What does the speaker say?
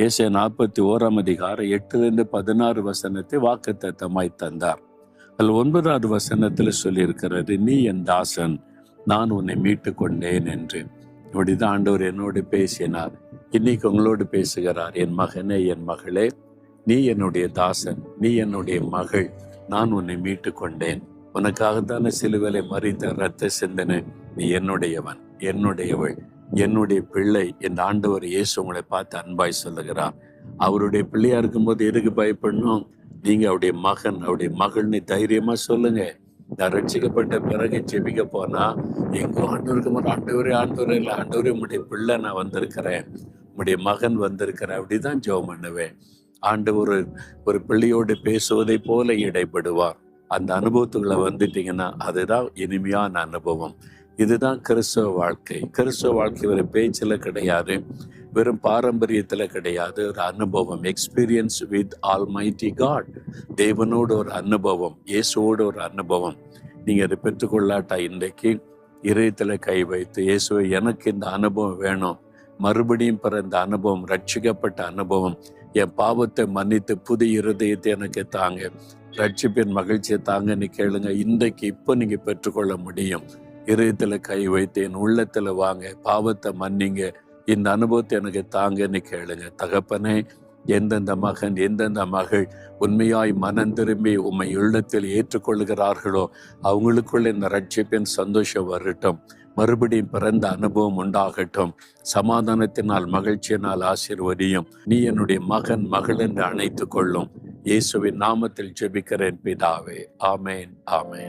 ஏசாயா 41:8-16 வாக்குத்தத்தமாய் தந்தார். அதில் 9வது வசனத்துல சொல்லியிருக்கிறது, நீ என் தாசன், நான் உன்னை மீட்டு கொண்டேன் என்று. இப்படிதான் ஆண்டவர் என்னோடு பேசினார். இன்னைக்கு உங்களோடு பேசுகிறார். என் மகனே, என் மகளே, நீ என்னுடைய தாசன், நீ என்னுடைய மகள், நான் உன்னை மீட்டு கொண்டேன். உனக்காகத்தான சிலுவையிலே மரித்த இரத்த சிந்தனை. நீ என்னுடையவன், என்னுடையவள், என்னுடைய பிள்ளை. என் ஆண்டவர் இயேசு உங்களை பார்த்து அன்பாய் சொல்லுகிறார். அவருடைய பிள்ளையா இருக்கும்போது எதுக்கு பயப்படணும்? நீங்க அவருடைய மகன், அவருடைய மகள்னு தைரியமா சொல்லுங்க. நான் ரட்சிக்கப்பட்ட பிறகு ஜெபிக்க போனா, எங்க ஆண்டவருக்கு போது ஆண்டவரே, ஆண்டவரே இல்லை, ஆண்டவரே உம்முடைய பிள்ளை நான் வந்திருக்கிறேன், உம்முடைய மகன் வந்திருக்கிறேன், அப்படிதான் ஜெபம் பண்ணுவேன். ஆண்டவர் ஒரு பிள்ளையோடு பேசுவதை போல இடைப்படுவார். அந்த அனுபவத்துக்குள்ள வந்துட்டீங்கன்னா அதுதான் இனிமையான அனுபவம். இதுதான் கிறிஸ்தவ வாழ்க்கை. கிறிஸ்தவ வாழ்க்கை ஒரு பேச்சில் கிடையாது, வெறும் பாரம்பரியத்தில் கிடையாது, ஒரு அனுபவம். Experience with almighty God. தேவனோடு ஒரு அனுபவம், இயேசுவோடு ஒரு அனுபவம். நீங்கள் அதை பெற்றுக்கொள்ளாட்டா இன்றைக்கு இதயத்தில் கை வைத்து, இயேசுவை எனக்கு இந்த அனுபவம் வேணும், மறுபடியும் பிறந்த அனுபவம், ரட்சிக்கப்பட்ட அனுபவம், என் பாவத்தை மன்னித்து புது இருதயத்தை எனக்கு தாங்க, ரட்சிப்பின் மகிழ்ச்சியை தாங்கன்னு கேளுங்க. இன்றைக்கு இப்போ நீங்கள் பெற்றுக்கொள்ள முடியும். இதயத்தில் கை வைத்து என் உள்ளத்தில் வாங்க, பாவத்தை மன்னிங்க, இந்த அனுபவத்தை எனக்கு தாங்கன்னு கேளுங்க. தகப்பனே, எந்தெந்த மகன், எந்தெந்த மகள் உண்மையாய் மனம் திரும்பி உம்மை உள்ளத்தில் ஏற்றுக்கொள்கிறார்களோ அவங்களுக்குள்ள இந்த ரட்சிப்பின் சந்தோஷம் வரட்டும், மறுபடியும் பிறந்த அனுபவம் உண்டாகட்டும். சமாதானத்தினால், மகிழ்ச்சியினால் ஆசீர்வதியும். நீ என்னுடைய மகன், மகள் என்று அணைத்து கொள்ளும். இயேசுவின் நாமத்தில் ஜெபிக்கிறேன் பிதாவே. ஆமேன், ஆமேன்.